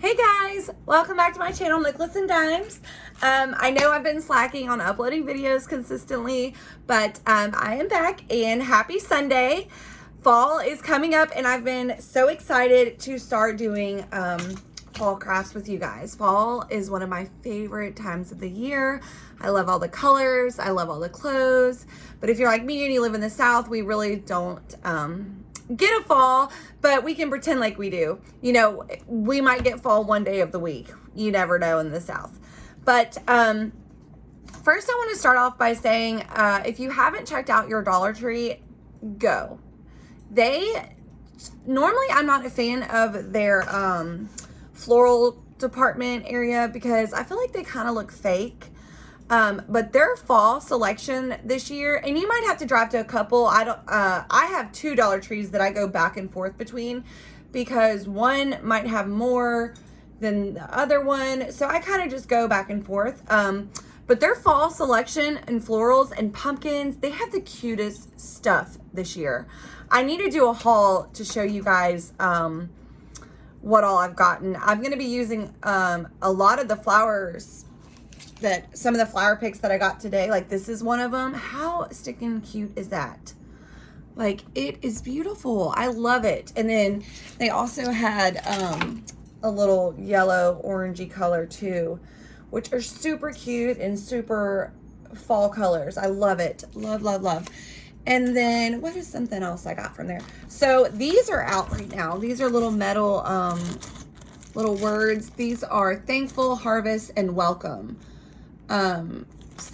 Hey guys, welcome back to my channel, Nicholas and Dimes. I know I've been slacking on uploading videos consistently, but I am back and happy Sunday. Fall is coming up and I've been so excited to start doing fall crafts with you guys. Fall is one of my favorite times of the year. I love all the colors, I love all the clothes, but if you're like me and you live in the South, we really don't get a fall, but we can pretend like we do. You know, we might get fall one day of the week. You never know in the South. But first I want to start off by saying, if you haven't checked out your Dollar Tree, go. Normally I'm not a fan of their floral department area because I feel like they kind of look fake. But their fall selection this year, and you might have to drive to a couple. I have two Dollar Trees that I go back and forth between because one might have more than the other one. So I kind of just go back and forth. But their fall selection and florals and pumpkins, they have the cutest stuff this year. I need to do a haul to show you guys, what all I've gotten. I'm going to be using, a lot of the flowers some of the flower picks that I got today. Like this is one of them. How sticking cute is that? Like it is beautiful. I love it. And then they also had a little yellow orangey color too, which are super cute and super fall colors. I love it. Love, love, love. And then what is something else I got from there? So these are out right now. These are little metal little words. These are thankful, harvest, and welcome.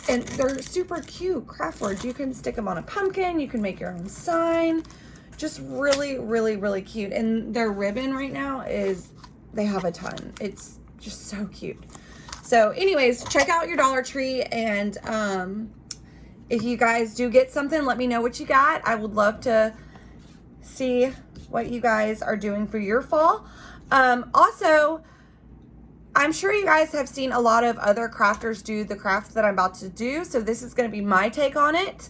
And they're super cute craft words. You can stick them on a pumpkin. You can make your own sign. Just really, really, really cute. And their ribbon right now they have a ton. It's just so cute. So anyways, check out your Dollar Tree. And if you guys do get something, let me know what you got. I would love to see what you guys are doing for your fall. Also, I'm sure you guys have seen a lot of other crafters do the crafts that I'm about to do. So this is going to be my take on it.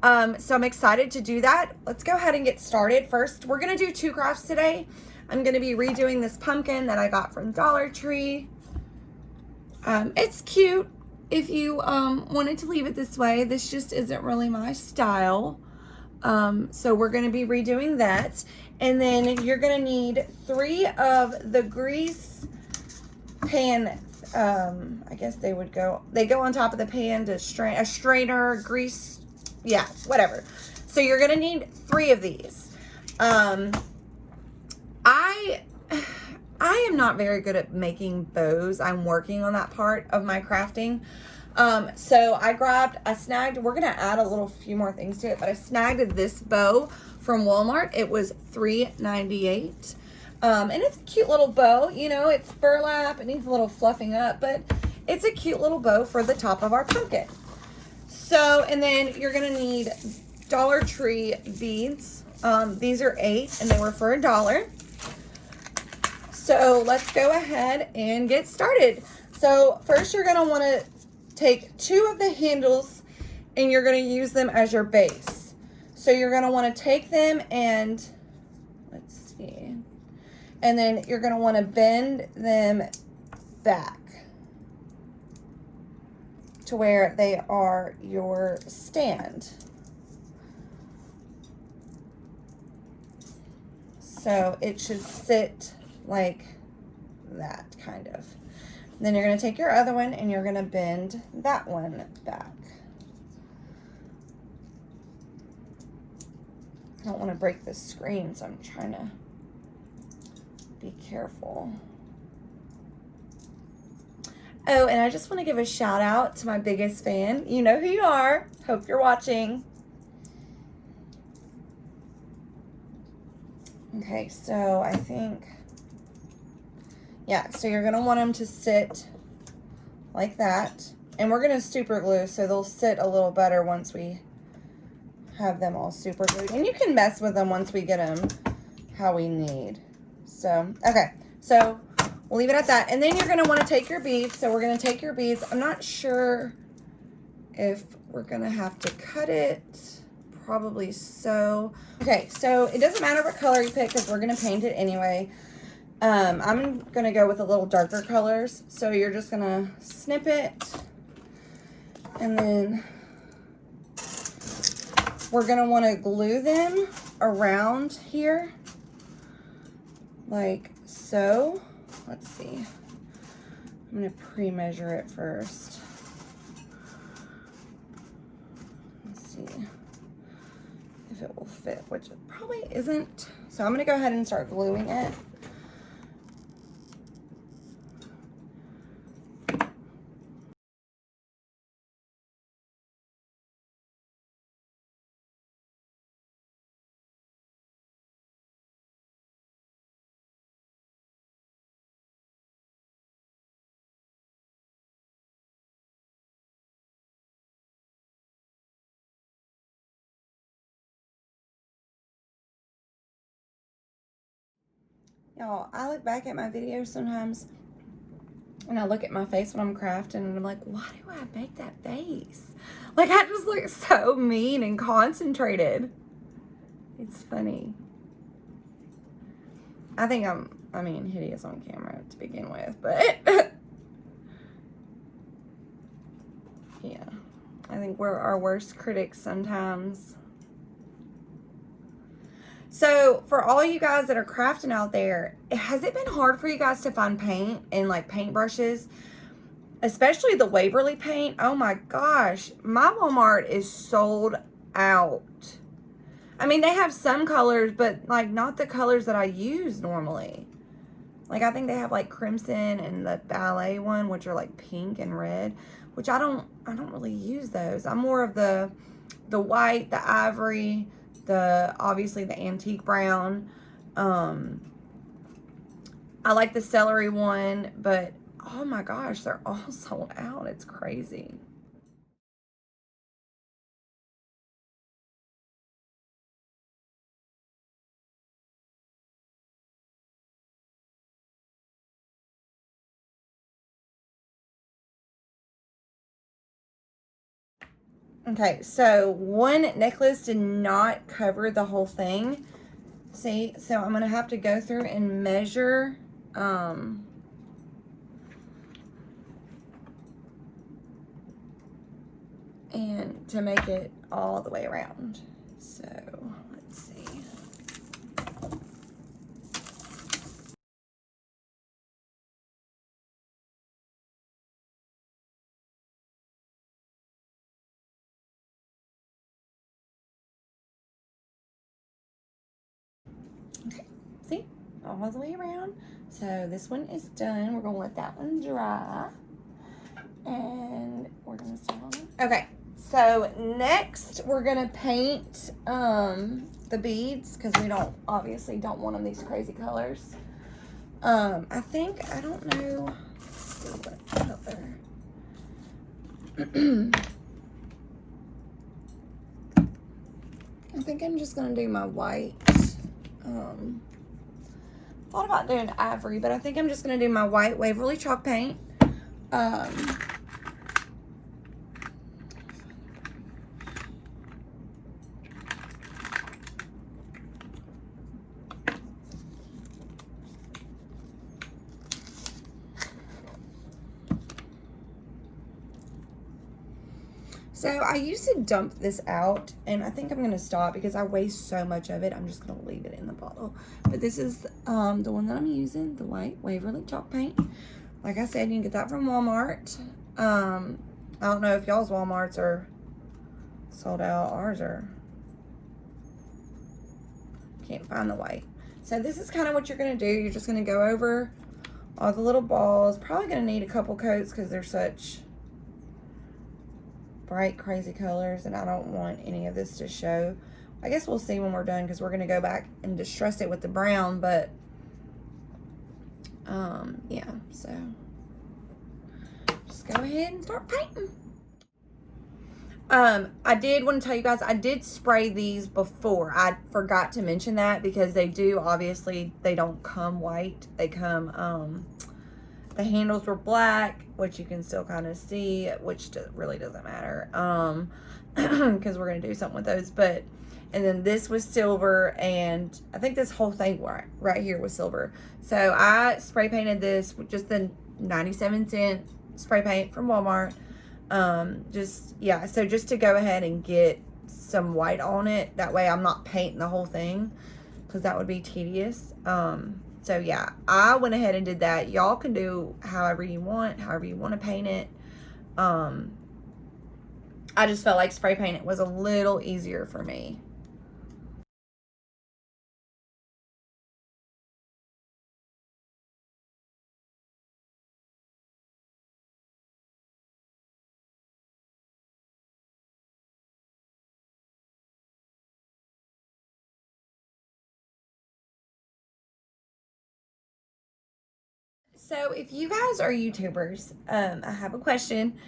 So I'm excited to do that. Let's go ahead and get started. First, we're going to do two crafts today. I'm going to be redoing this pumpkin that I got from Dollar Tree. It's cute if you wanted to leave it this way. This just isn't really my style. So we're going to be redoing that. And then you're going to need 3 of the grease pan, I guess they go on top of the pan to strain, a strainer, grease, yeah, whatever. So you're gonna need 3 of these. I am not very good at making bows. I'm working on that part of my crafting. So I snagged, we're gonna add a few more things to it, but I snagged this bow from Walmart. It was $3.98. And it's a cute little bow, you know, it's burlap, it needs a little fluffing up, but it's a cute little bow for the top of our pumpkin. So, and then you're going to need Dollar Tree beads. These are 8 and they were for $1. So let's go ahead and get started. So first you're going to want to take 2 of the handles and you're going to use them as your base. So you're going to want to take them and let's see. And then you're going to want to bend them back to where they are your stand. So it should sit like that, kind of. And then you're going to take your other one and you're going to bend that one back. I don't want to break the screen, so I'm trying to be careful. Oh, and I just want to give a shout out to my biggest fan. You know who you are. Hope you're watching. Okay, so I think, yeah, so you're going to want them to sit like that. And we're going to super glue, so they'll sit a little better once we have them all super glued. And you can mess with them once we get them how we need. So, okay, so we'll leave it at that. And then you're going to want to take your beads. So we're going to take your beads. I'm not sure if we're going to have to cut it. Probably so. Okay, so it doesn't matter what color you pick because we're going to paint it anyway. I'm gonna go with a little darker colors. So you're just gonna snip it, and then we're gonna wanna glue them around here, like so. Let's see. I'm gonna pre-measure it first. Let's see if it will fit, which it probably isn't. So I'm gonna go ahead and start gluing it. Y'all, I look back at my videos sometimes and I look at my face when I'm crafting and I'm like, why do I make that face? Like, I just look so mean and concentrated. It's funny. I think I mean, hideous on camera to begin with, but yeah, I think we're our worst critics sometimes. So for all you guys that are crafting out there, has it been hard for you guys to find paint and like paintbrushes? Especially the Waverly paint. Oh my gosh. My Walmart is sold out. I mean, they have some colors, but like not the colors that I use normally. Like I think they have like crimson and the ballet one, which are like pink and red, which I don't really use those. I'm more of the white, the ivory, obviously the antique brown. I like the celery one, but oh my gosh, they're all sold out. It's crazy. Okay, so one necklace did not cover the whole thing. See, so I'm gonna have to go through and measure and to make it all the way around. So let's see. Okay, see, all the way around. So this one is done. We're gonna let that one dry, and we're gonna start on it. Okay, so next we're gonna paint the beads because we obviously don't want them these crazy colors. I think, I don't know, let's see what color. I think I'm just gonna do my white. Thought about doing ivory, but I think I'm just gonna do my white Waverly chalk paint. So I used to dump this out, and I think I'm going to stop because I waste so much of it. I'm just going to leave it in the bottle. But this is the one that I'm using, the white Waverly chalk paint. Like I said, you can get that from Walmart. I don't know if y'all's Walmarts are sold out. Ours are. Can't find the white. So this is kind of what you're going to do. You're just going to go over all the little balls. Probably going to need a couple coats because they're such bright, crazy colors, and I don't want any of this to show. I guess we'll see when we're done because we're going to go back and distress it with the brown, but yeah, so just go ahead and start painting. I did want to tell you guys, I did spray these before. I forgot to mention that because they do, obviously, they don't come white. They come, the handles were black, which you can still kind of see, which really doesn't matter, because we're going to do something with those. But and then this was silver, and I think this whole thing right here was silver. So I spray painted this with just the 97-cent spray paint from Walmart. So just to go ahead and get some white on it, that way I'm not painting the whole thing, because that would be tedious. So yeah, I went ahead and did that. Y'all can do however you want to paint it. I just felt like spray paint it was a little easier for me. So if you guys are YouTubers, I have a question.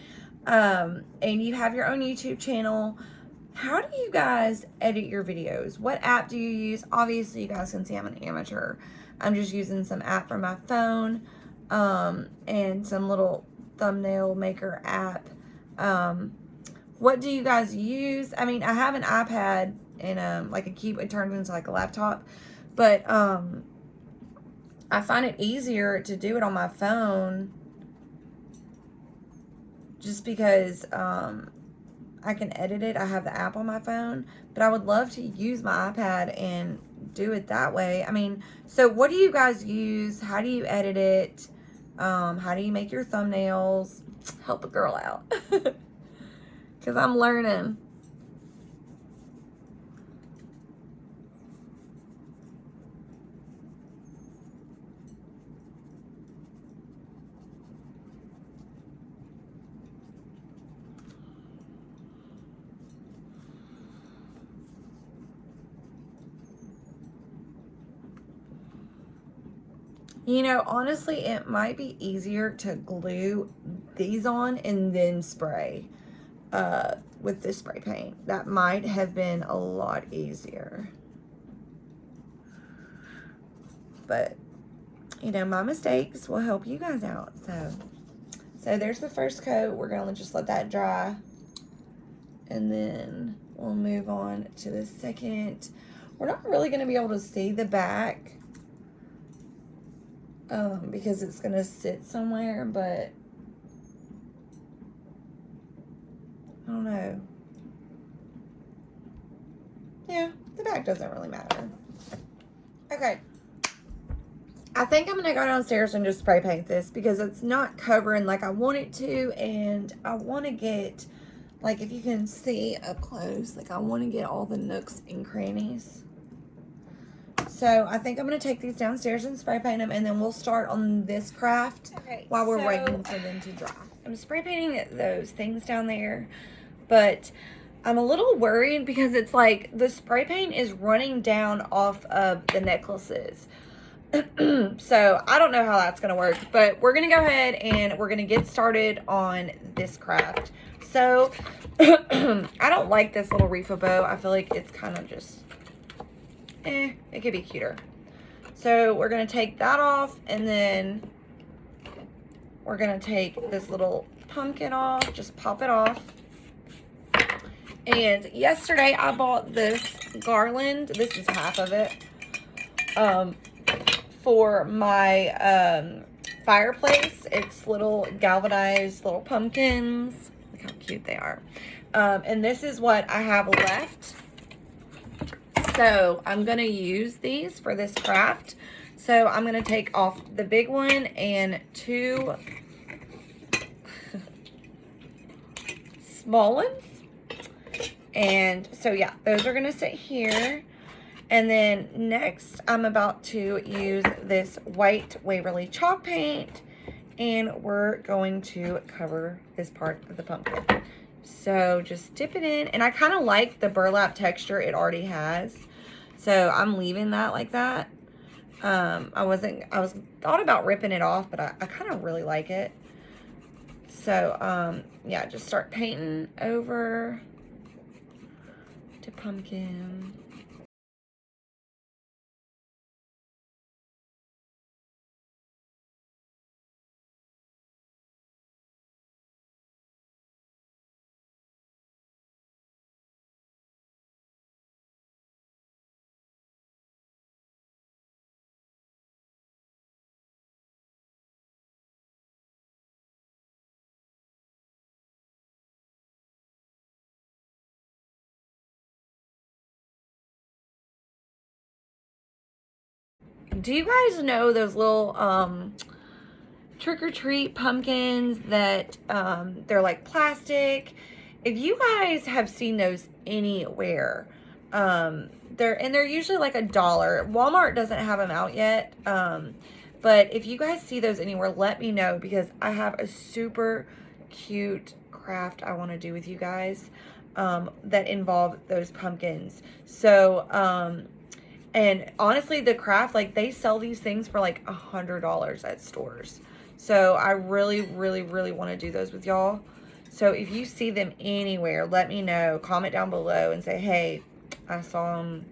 And you have your own YouTube channel, how do you guys edit your videos? What app do you use? Obviously, you guys can see I'm an amateur. I'm just using some app from my phone, and some little thumbnail maker app. What do you guys use? I mean, I have an iPad and like a keyboard. It turns into like a laptop, but I find it easier to do it on my phone, just because I can edit it. I have the app on my phone, but I would love to use my iPad and do it that way. I mean, so what do you guys use? How do you edit it? How do you make your thumbnails? Help a girl out, because I'm learning. You know, honestly, it might be easier to glue these on and then spray with this spray paint. That might have been a lot easier. But, you know, my mistakes will help you guys out. So there's the first coat. We're going to just let that dry. And then we'll move on to the second. We're not really going to be able to see the back, because it's gonna sit somewhere, but I don't know. Yeah, the back doesn't really matter. Okay, I think I'm gonna go downstairs and just spray paint this, because it's not covering like I want it to, and I want to get, like, if you can see up close, like I want to get all the nooks and crannies. So I think I'm going to take these downstairs and spray paint them, and then we'll start on this craft while we're waiting for them to dry. I'm spray painting those things down there, but I'm a little worried because it's like the spray paint is running down off of the necklaces. So I don't know how that's going to work, but we're going to go ahead and we're going to get started on this craft. So I don't like this little refa bow. I feel like it's kind of just... it could be cuter. So we're going to take that off, and then we're going to take this little pumpkin off, just pop it off. And yesterday I bought this garland, this is half of it, for my fireplace. It's little galvanized little pumpkins. Look how cute they are. And this is what I have left. So I'm going to use these for this craft. So I'm going to take off the big one and two small ones. And so yeah, those are going to sit here. And then next I'm about to use this white Waverly chalk paint, and we're going to cover this part of the pumpkin. So just dip it in, and I kind of like the burlap texture it already has, so I'm leaving that like that. I was thought about ripping it off, but I kind of really like it. So yeah, just start painting over to pumpkin. Do you guys know those little trick-or-treat pumpkins that they're like plastic? If you guys have seen those anywhere, they're usually like $1. Walmart doesn't have them out yet, but if you guys see those anywhere, let me know, because I have a super cute craft I want to do with you guys that involve those pumpkins. So and honestly, the craft, like, they sell these things for like $100 at stores. So I really, really, really want to do those with y'all. So if you see them anywhere, let me know. Comment down below and say, hey, I saw them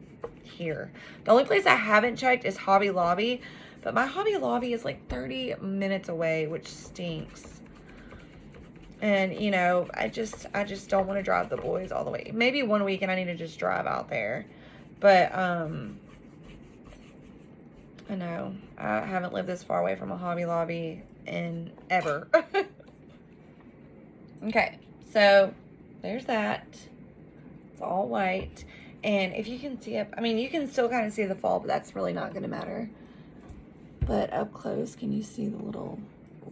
here. The only place I haven't checked is Hobby Lobby, but my Hobby Lobby is like 30 minutes away, which stinks. And, you know, I just don't want to drive the boys all the way. Maybe one weekend I need to just drive out there. But, I know. I haven't lived this far away from a Hobby Lobby in ever. Okay, so there's that. It's all white. And if you can see it, I mean, you can still kind of see the fall, but that's really not going to matter. But up close, can you see the little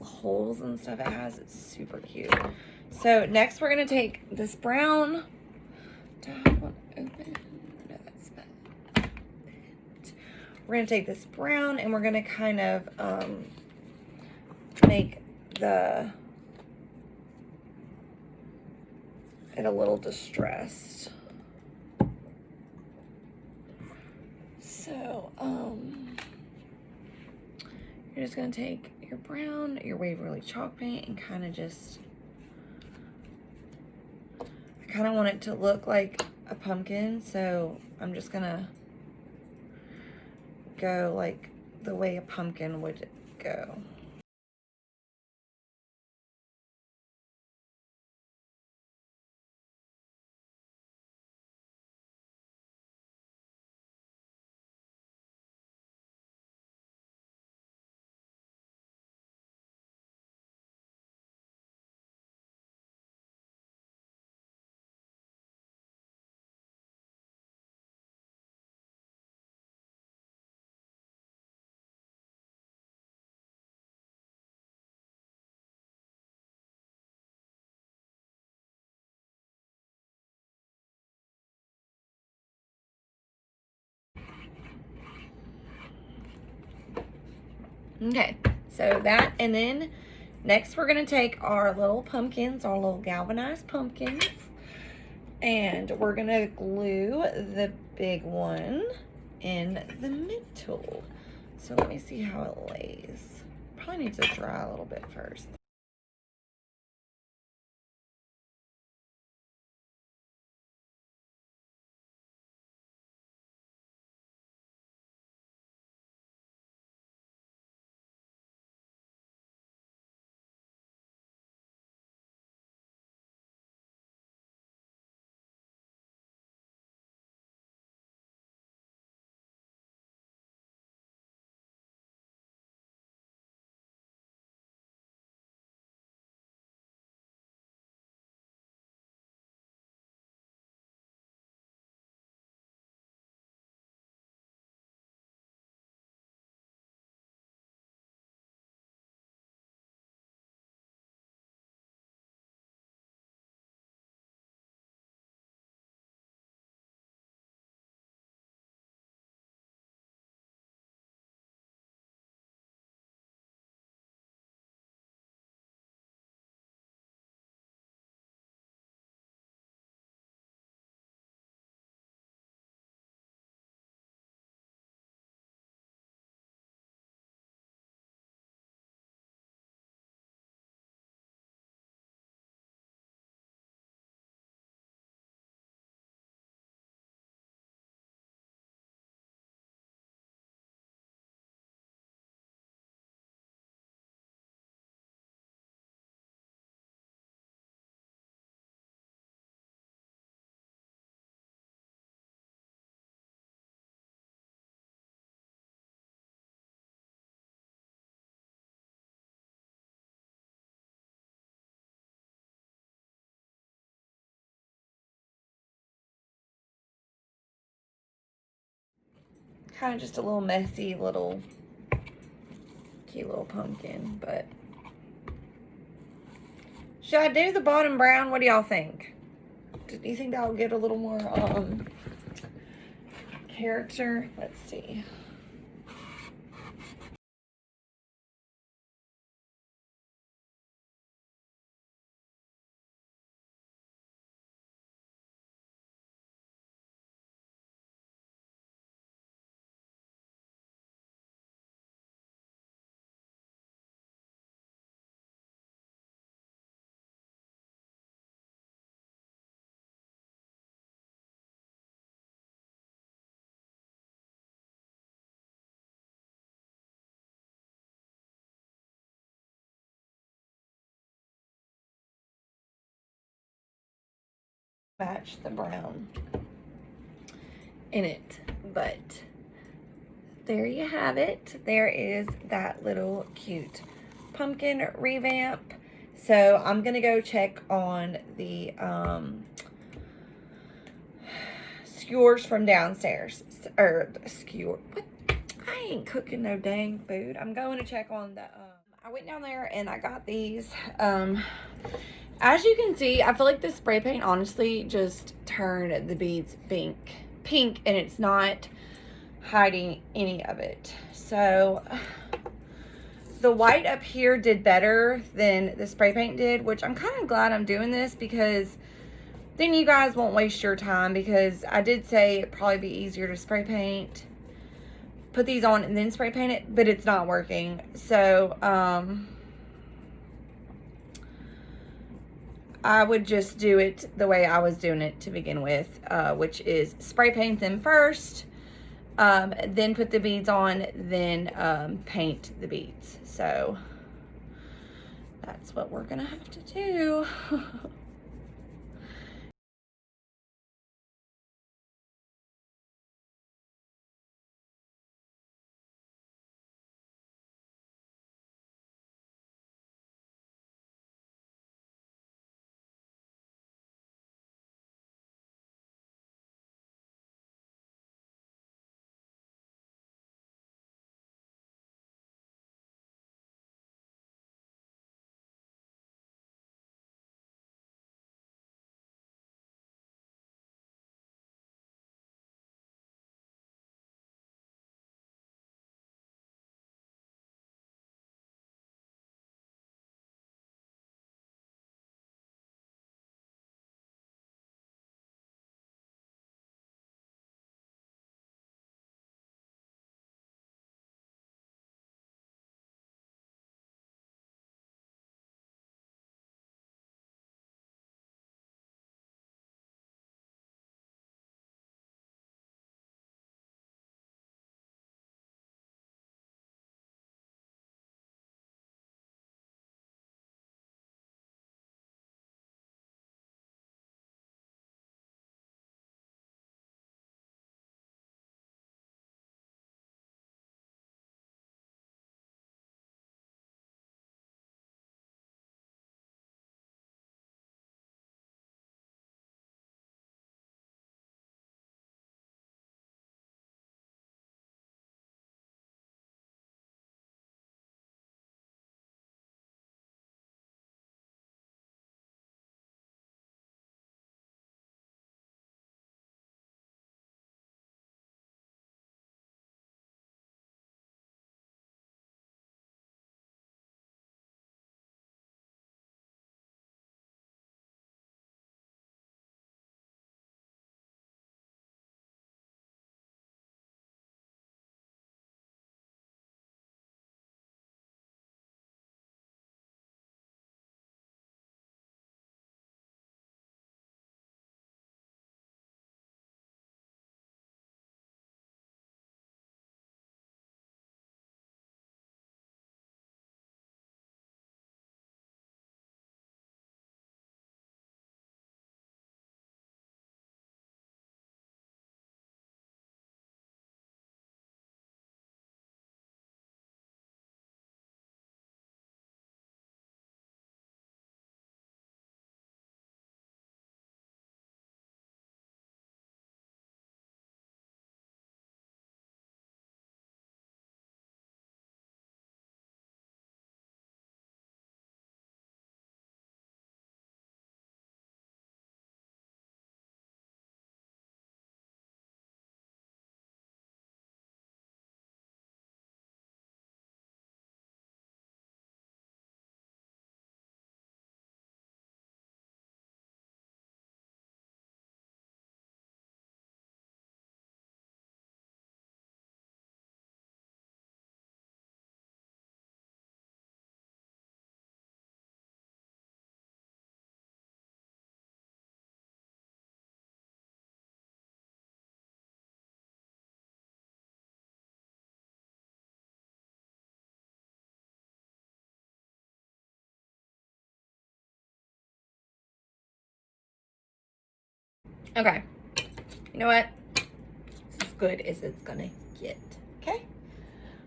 holes and stuff it has? It's super cute. So next we're going to take this brown. Do I have one open? No, that's not. We're going to take this brown and we're going to kind of make it a little distressed. So, you're just going to take your brown, your Waverly chalk paint, and kind of just, I kind of want it to look like a pumpkin, so I'm just going to go like the way a pumpkin would go. Okay, so that, and then next we're going to take our little pumpkins, our little galvanized pumpkins, and we're going to glue the big one in the middle. So let me see how it lays. Probably needs to dry a little bit first. kind of just a little messy, cute little pumpkin. But should I do the bottom brown? What do y'all think? Do you think that'll get a little more character? Let's see. Match the brown in it, but there you have it. There is that little cute pumpkin revamp. So I'm gonna go check on the skewers from downstairs, or skewer. What? I ain't cooking no dang food. I'm going to check on the. I went down there and I got these. As you can see, I feel like the spray paint honestly just turned the beads pink, and it's not hiding any of it. So the white up here did better than the spray paint did, which I'm kind of glad I'm doing this, because then you guys won't waste your time, because I did say it'd probably be easier to spray paint, put these on and then spray paint it, but it's not working. So I would just do it the way I was doing it to begin with, which is spray paint them first, then put the beads on, then paint the beads. So that's what we're gonna have to do. Okay, you know what? It's as good as it's gonna get, okay?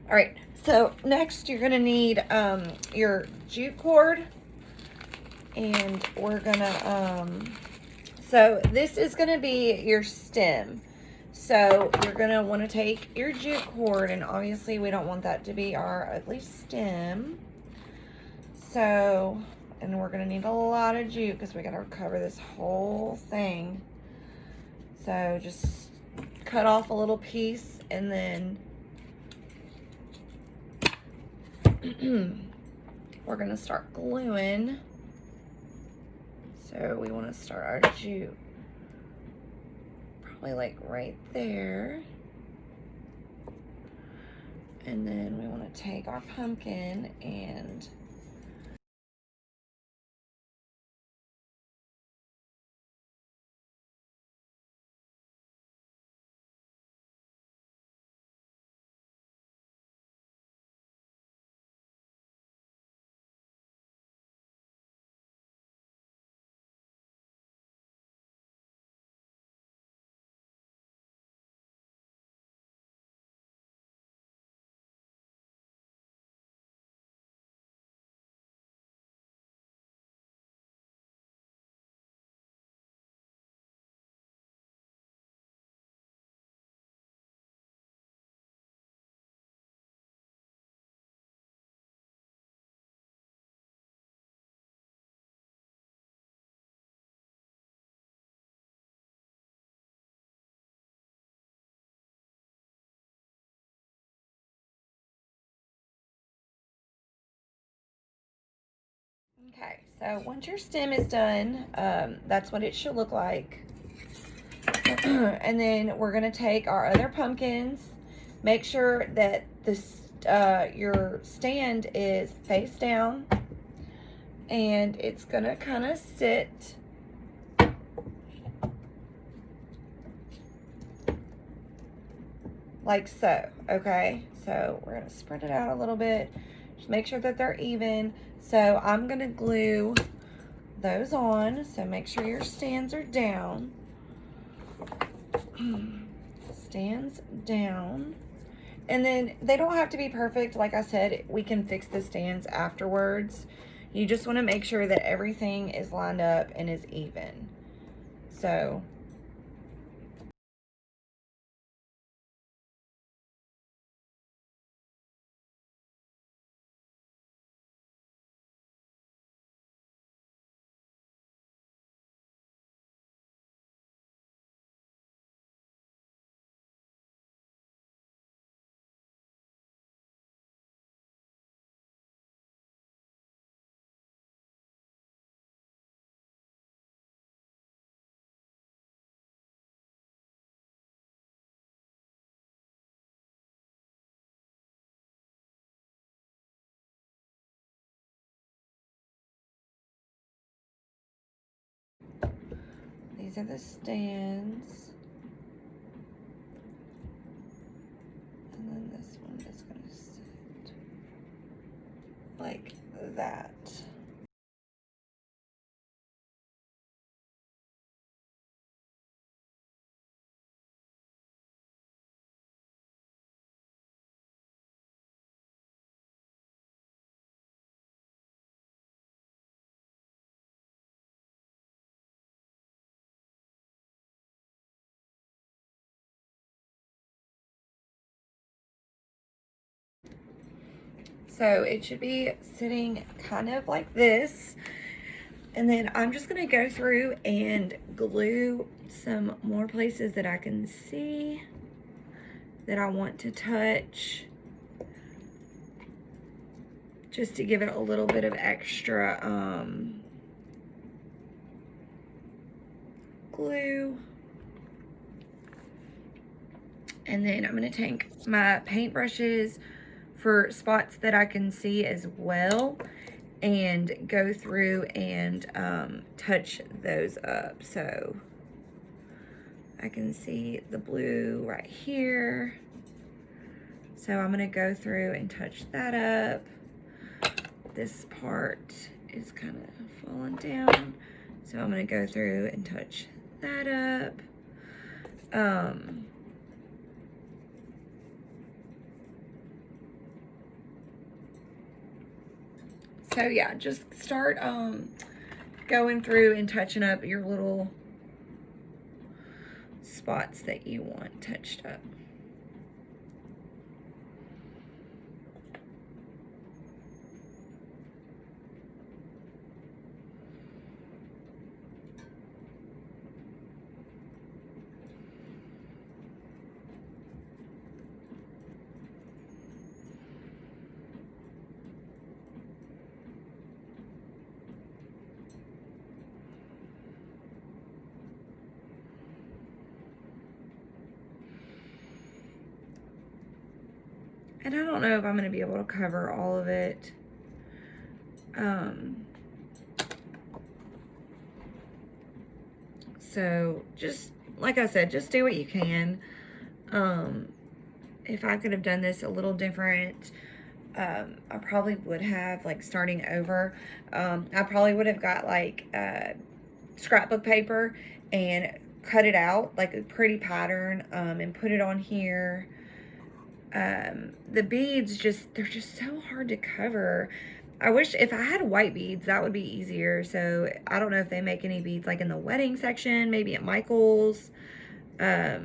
All right, so next you're gonna need your jute cord, and we're gonna, so this is gonna be your stem. So you're gonna wanna take your jute cord, and obviously we don't want that to be our ugly stem. So, and we're gonna need a lot of jute because we gotta cover this whole thing. So just cut off a little piece, and then we're gonna start gluing. So we wanna start our jute probably like right there. And then we wanna take our pumpkin and okay, so once your stem is done, that's what it should look like. And then we're gonna take our other pumpkins. Make sure that this your stand is face down, and it's gonna kind of sit like so. Okay, so we're gonna spread it out a little bit. Just make sure that they're even. So I'm gonna glue those on. So make sure your stands are down. Stands down. And then they don't have to be perfect. Like I said, we can fix the stands afterwards. You just want to make sure that everything is lined up and is even. So these are the stands. And then this one is going to sit like that. So it should be sitting kind of like this. And then I'm just gonna go through and glue some more places that I can see that I want to touch, just to give it a little bit of extra glue. And then I'm gonna take my paintbrushes for spots that I can see as well, and go through and touch those up. So I can see the blue right here. So I'm gonna go through and touch that up. This part is kind of falling down, so I'm gonna go through and touch that up. So yeah, just start going through and touching up your little spots that you want touched up. And I don't know if I'm going to be able to cover all of it. So just, like I said, just do what you can. If I could have done this a little different, I probably would have, like, starting over. I probably would have got, like, scrapbook paper and cut it out, like a pretty pattern, and put it on here. The beads they're just so hard to cover. I wish if I had white beads, that would be easier. So I don't know if they make any beads like in the wedding section, maybe at Michael's. But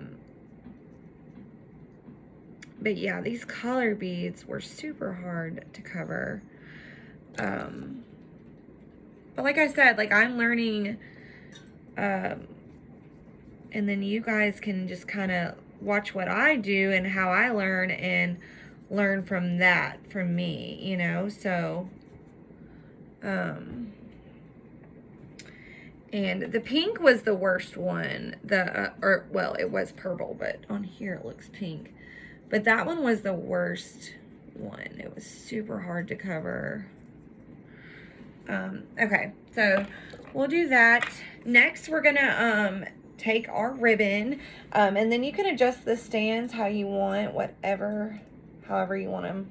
yeah, these color beads were super hard to cover. But like I said, like, I'm learning, and then you guys can just kind of watch what I do and how I learn and learn from that, from me, you know. So and the pink was the worst one. Well, it was purple, but on here it looks pink. But that one was the worst one. It was super hard to cover. Okay, so we'll do that. Next, we're gonna take our ribbon, and then you can adjust the stands how you want, however you want them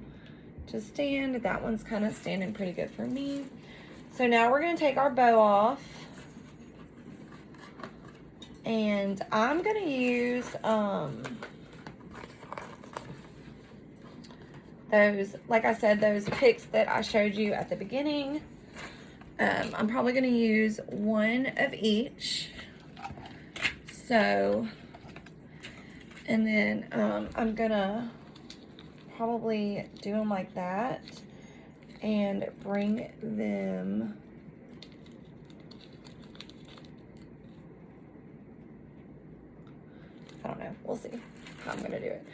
to stand. That one's kind of standing pretty good for me. So now we're gonna take our bow off, and I'm gonna use those, like I said, those picks that I showed you at the beginning. I'm probably gonna use one of each. So, and then I'm gonna probably do them like that and bring them I don't know, we'll see how I'm gonna do it.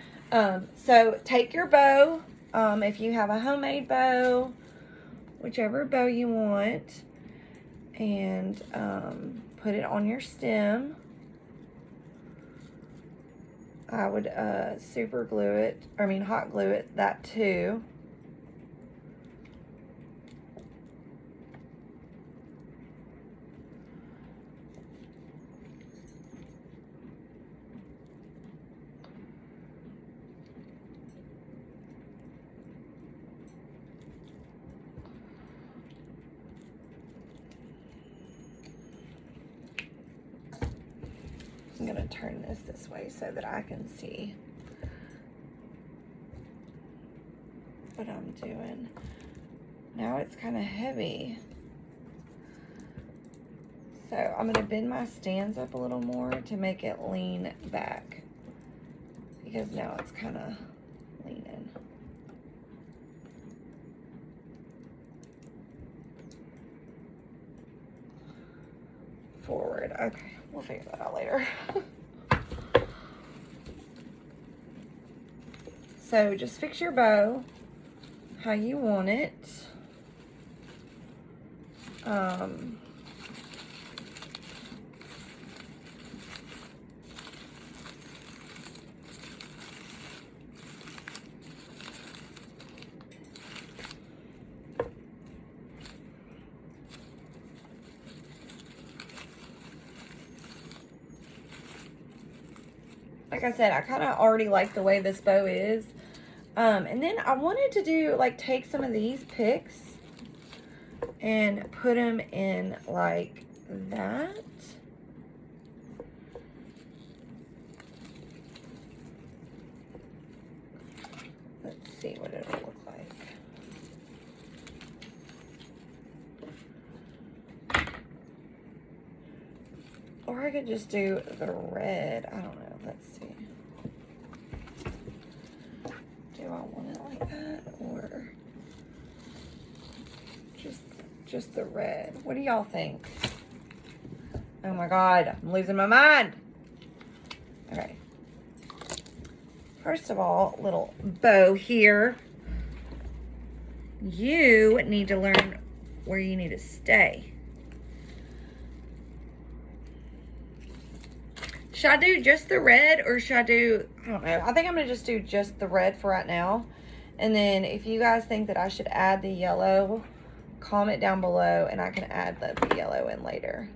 So take your bow, if you have a homemade bow, whichever bow you want, and put it on your stem. I would hot glue it, that too. I'm gonna turn this way so that I can see what I'm doing. Now it's kind of heavy. So I'm gonna bend my stands up a little more to make it lean back, because now it's kind of leaning. Forward. Okay, we'll figure that out later. So just fix your bow how you want it. Like I said, I kind of already like the way this bow is. And then I wanted to do, like, take some of these picks and put them in like that. see what it'll look like. Or I could just do the red. I don't know. Let's see. Do I want it like that or just the red? What do y'all think? Oh my God, I'm losing my mind. Okay. First of all, little bow here. You need to learn where you need to stay. Should I do just the red or should I do, I don't know. I think I'm going to just do just the red for right now. And then if you guys think that I should add the yellow, comment down below and I can add the yellow in later.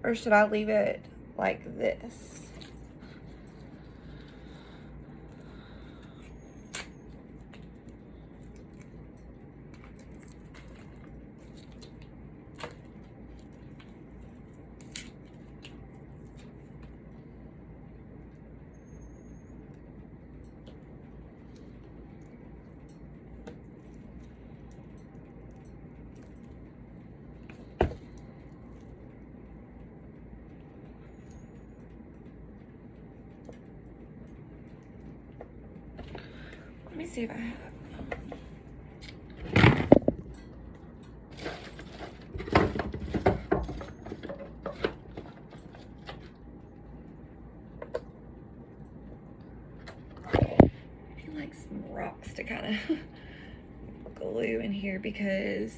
Or should I leave it like this? Let me see if I have. I like some rocks to kind of glue in here because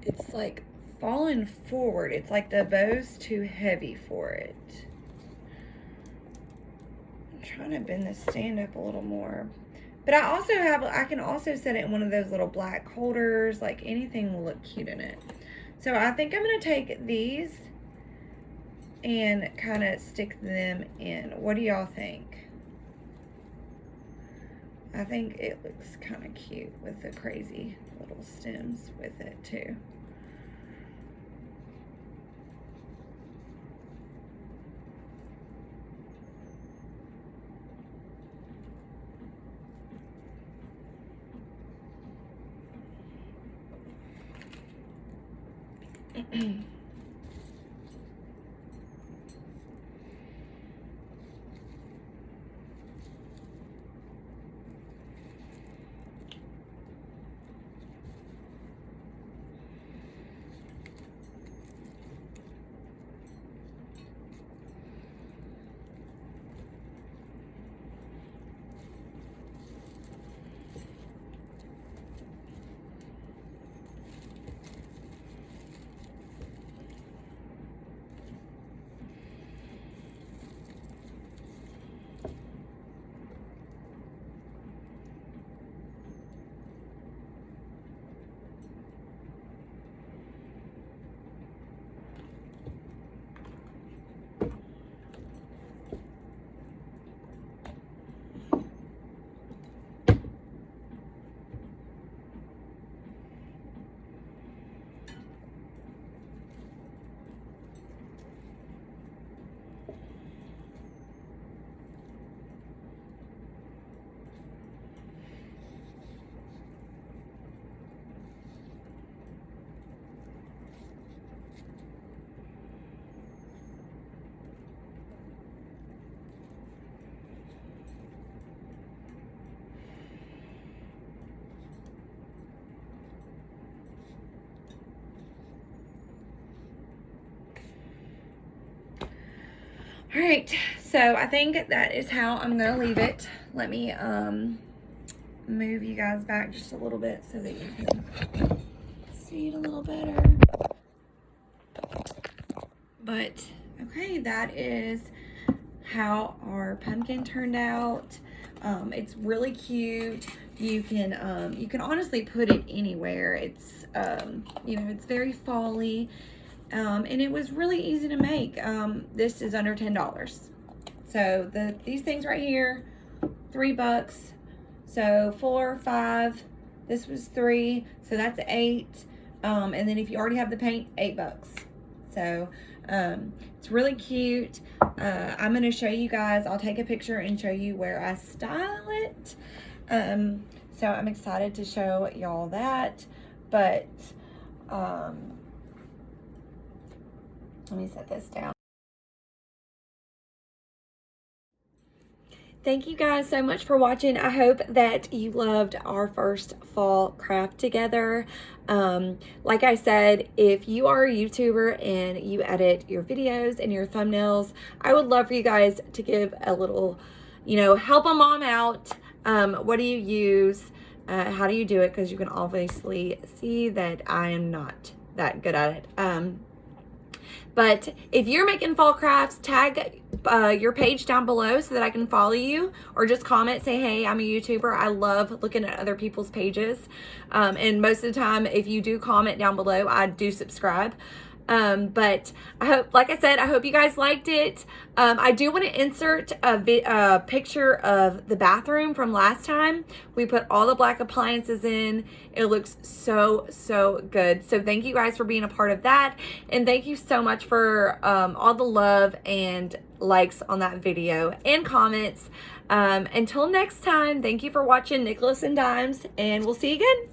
it's like falling forward. It's like the bow's too heavy for it. I'm trying to bend the stand up a little more. But I also have, I can also set it in one of those little black holders. Like anything will look cute in it. So I think I'm going to take these and kind of stick them in. What do y'all think? I think it looks kind of cute with the crazy little stems with it too. All right, so I think that is how I'm gonna leave it. Let me move you guys back just a little bit so that you can see it a little better. But okay, that is how our pumpkin turned out. It's really cute. You can honestly put it anywhere. It's you know, it's very fall-y, and it was really easy to make. This is under $10. So these things right here, $3. So 4, 5. This was 3, so that's 8. And then if you already have the paint, $8. So it's really cute. I'm gonna show you guys. I'll take a picture and show you where I style it. So I'm excited to show y'all that. But let me set this down. Thank you guys so much for watching. I hope that you loved our first fall craft together. Like I said, if you are a YouTuber and you edit your videos and your thumbnails, I would love for you guys to give a little, you know, help a mom out. What do you use? How do you do it? Because you can obviously see that I am not that good at it. But if you're making fall crafts, tag your page down below so that I can follow you, or just comment, say, hey, I'm a YouTuber. I love looking at other people's pages. And most of the time, if you do comment down below, I do subscribe. But I hope, like I said, I hope you guys liked it. I do want to insert a picture of the bathroom from last time. We put all the black appliances in. It looks so, so good. So thank you guys for being a part of that. And thank you so much for all the love and likes on that video and comments. Until next time, thank you for watching Nicholas and Dimes, and we'll see you again.